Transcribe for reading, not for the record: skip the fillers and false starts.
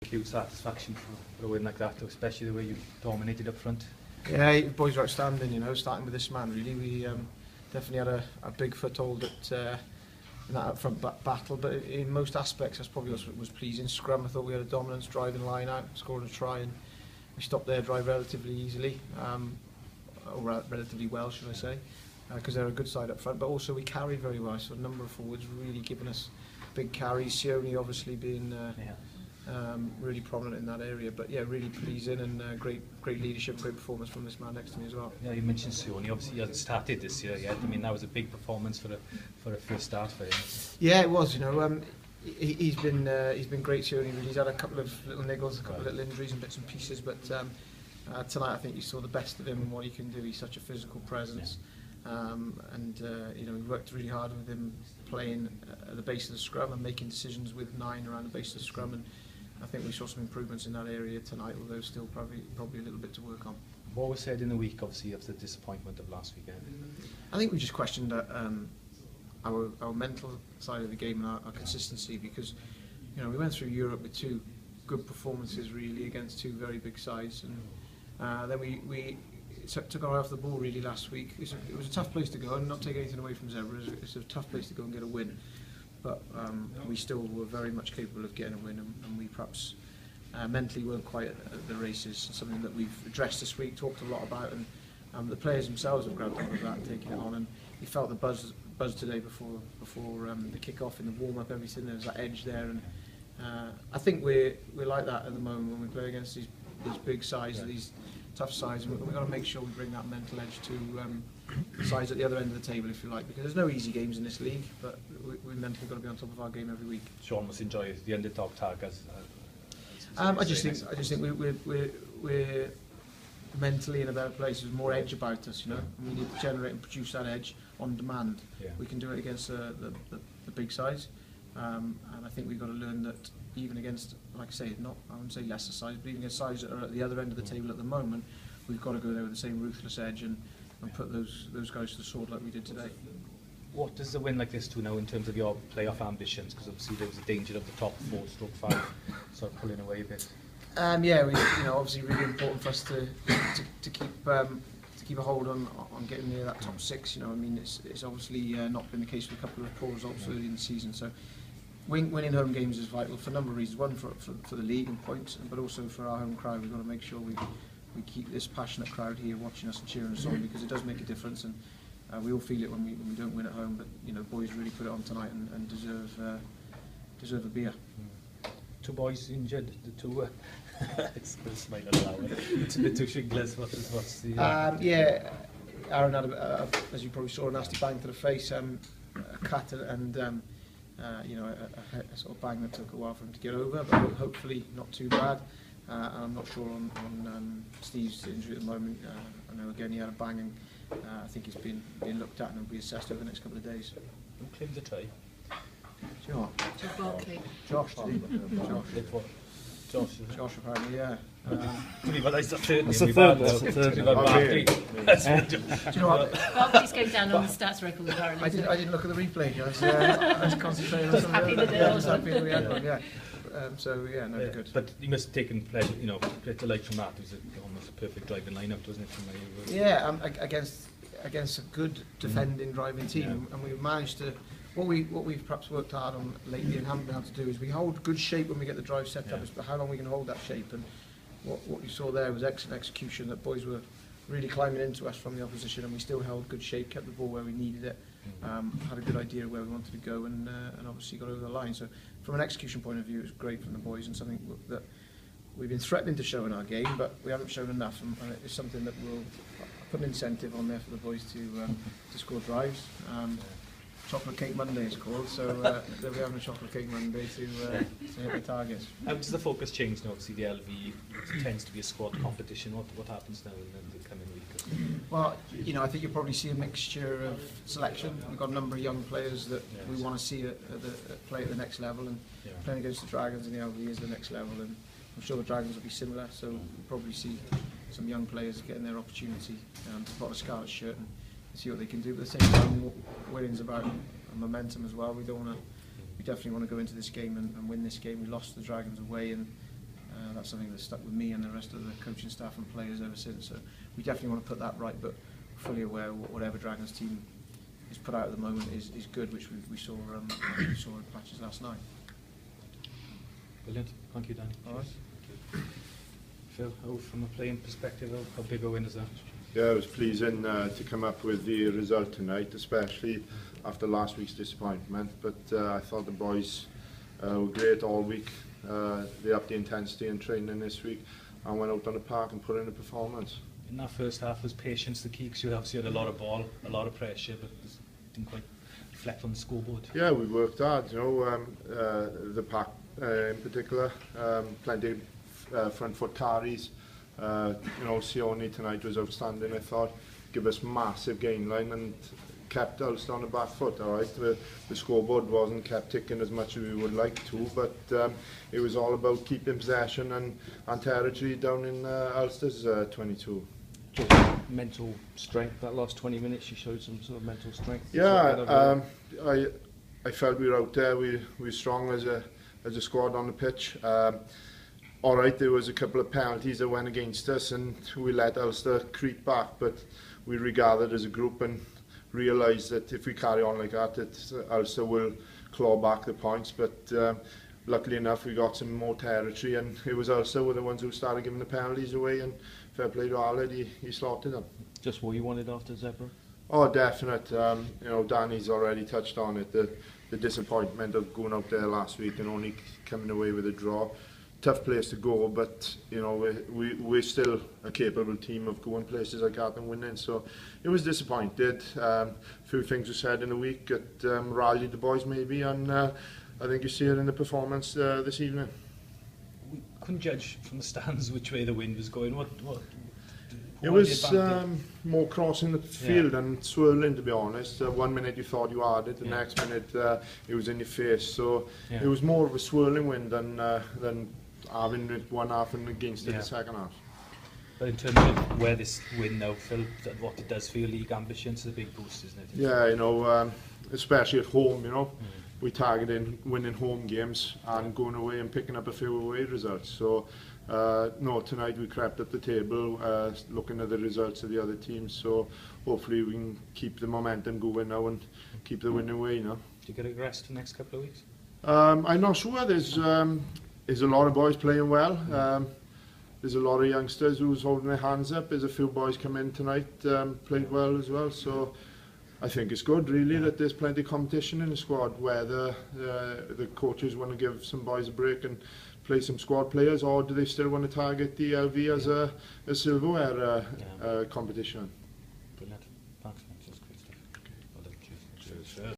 acute satisfaction for a win like that, especially the way you dominated up front. Yeah, the boys were outstanding, you know, starting with this man really. We definitely had a big foothold in that up front battle, but in most aspects that's probably what was pleasing. Scrum, I thought we had a dominance driving line out, scoring a try, and we stopped their drive relatively easily, or relatively well should I say, because they're a good side up front, but also we carried very well, so a number of forwards really giving us big carries. Sione obviously being really prominent in that area, but yeah, really pleasing, and great leadership, great performance from this man next to me as well. Yeah, you mentioned Sione, obviously he hasn't started this year yet. I mean, that was a big performance for a first start for him. Yeah, it was, you know, he's been great, Sione, really. He's had a couple of little niggles, a couple of little injuries and bits and pieces, but tonight I think you saw the best of him and what he can do. He's such a physical presence. You know, we worked really hard with him playing at the base of the scrum and making decisions with 9 around the base of the scrum, and I think we saw some improvements in that area tonight, although still probably a little bit to work on. What was said in the week, obviously, after the disappointment of last weekend? I think we just questioned our mental side of the game and our consistency, because you know we went through Europe with 2 good performances really against 2 very big sides, and then we took our eye off the ball really last week. It was a tough place to go, and not take anything away from Zebra. It's a tough place to go and get a win, but we still were very much capable of getting a win, and we perhaps mentally weren't quite at the races. Something that we've addressed this week, talked a lot about, and the players themselves have grabbed hold of that and taken it on, and we felt the buzz today before the kick-off, in the warm-up, everything. There was that edge there, and I think we're like that at the moment when we play against these big sides, these tough sides, and we've got to make sure we bring that mental edge to sides at the other end of the table, if you like, because there's no easy games in this league, but we mentally got to be on top of our game every week. Sean must enjoy the underdog tag as I just think we're mentally in a better place. There's more edge about us, you know. And we need to generate and produce that edge on demand. Yeah. We can do it against the big sides, and I think we've got to learn that even against, like I say, I wouldn't say lesser sides, but even against sides that are at the other end of the table at the moment, we've got to go there with the same ruthless edge and put those guys to the sword like we did today. What does a win like this do now in terms of your playoff ambitions? Because obviously there was a danger of the top 4/5 sort of pulling away a bit. Yeah, you know, obviously really important for us to keep a hold on getting near that top 6. You know, I mean, it's obviously not been the case with a couple of poor results early in the season. So winning home games is vital for a number of reasons. One, for the league and points, but also for our home crowd. We've got to make sure we keep this passionate crowd here watching us and cheering us on, because it does make a difference, and we all feel it when we don't win at home. But you know, boys really put it on tonight and deserve a beer. 2 boys injured, the 2 it's going to smile aloud. The 2 shinglers, what's the... Yeah, Aaron had, as you probably saw, a nasty bang to the face, a cut, and you know, a sort of bang that took a while for him to get over, but hopefully not too bad. And I'm not sure on Steve's injury at the moment. I know again he had a bang, and I think he's being looked at and will be assessed over the next couple of days. Who claimed the try? Do you know what? Josh Barkley. Josh, did he? Josh apparently, yeah. That's the third. That's the third. Do you know what? Barkley's going down on the stats record apparently. I didn't look at the replay. I was concentrating on something. I was happy that we had one, yeah. So yeah, no, good. But you must have taken pleasure, you know, great delight from that. It was almost a perfect driving lineup, wasn't it? From yeah, against a good defending driving team, and we've managed to. What we've perhaps worked hard on lately and haven't been able to do is we hold good shape when we get the drive set up. It's how long we can hold that shape, and what you saw there was excellent execution. That boys were really climbing into us from the opposition, and we still held good shape, kept the ball where we needed it, had a good idea of where we wanted to go, and obviously got over the line. So from an execution point of view, it was great from the boys, and something that we've been threatening to show in our game, but we haven't shown enough, and it's something that will put an incentive on there for the boys to score drives. Chocolate Cake Monday is called, so they'll be having a Chocolate Cake Monday to hit the targets. How does the focus change now? Obviously the LV tends to be a squad competition. What happens now in the coming week? Well, you know, I think you'll probably see a mixture of selection. We've got a number of young players that we want to see play at the next level, and playing against the Dragons in the LV is the next level, and I'm sure the Dragons will be similar, so we'll probably see some young players getting their opportunity to put a Scarlet shirt and see what they can do. But at the same time, winning's about momentum as well. We definitely want to go into this game and win this game. We lost the Dragons away, and That's something that's stuck with me and the rest of the coaching staff and players ever since. So we definitely want to put that right, but fully aware whatever Dragons team is put out at the moment is good, which we saw in patches last night. Brilliant. Thank you, Danny. All right. Phil, from a playing perspective, how big a win is that? Yeah, it was pleasing to come up with the result tonight, especially after last week's disappointment. But I thought the boys were great all week. They upped the intensity in training this week and went out on the park and put in a performance. In that first half, was patience the key? Because you obviously had a lot of ball, a lot of pressure, but didn't quite reflect on the scoreboard. Yeah, we worked hard, you know, the pack in particular, plenty of front foot carries. You know, Sione tonight was outstanding, I thought. Give us massive gain line and kept Ulster on the back foot. All right, the scoreboard wasn't kept ticking as much as we would like to, but it was all about keeping possession and territory down in Ulster's 22. Mental strength, that last 20 minutes you showed some sort of mental strength. Yeah, I felt we were out there, we were strong as a squad on the pitch. All right, there was a couple of penalties that went against us and we let Ulster creep back, but we regathered as a group and realised that if we carry on like that, Ulster will claw back the points. But luckily enough, we got some more territory, and it was Ulster were the ones who started giving the penalties away, and fair play to Arled, he slaughtered them. Just what you wanted after Zebra? Oh, definite. You know, Danny's already touched on it, the disappointment of going out there last week and only coming away with a draw. Tough place to go, but you know we're still a capable team of going places like that and winning. So it was disappointed. A few things were said in the week that rallied the boys maybe, and I think you see it in the performance this evening. We couldn't judge from the stands which way the wind was going. What it was more crossing the field and swirling, to be honest. 1 minute you thought you had it, the next minute it was in your face. So it was more of a swirling wind than having it one half and against it the second half. But in terms of where this win now, Phil, what it does for your league ambitions, is a big boost, isn't it? Yeah, you know, especially at home, you know, we targeted winning home games and going away and picking up a few away results. So, no, tonight we crept up the table, looking at the results of the other teams. So, hopefully we can keep the momentum going now and keep the winning way, you know. Do you get a rest for the next couple of weeks? I'm not sure. There's a lot of boys playing well. There's a lot of youngsters who's holding their hands up. There's a few boys come in tonight, played well as well. So I think it's good, really, that there's plenty of competition in the squad. Whether the coaches want to give some boys a break and play some squad players, or do they still want to target the LV as a silverware competition? Brilliant. Thanks, that's great stuff. Okay. Well done. Cheers.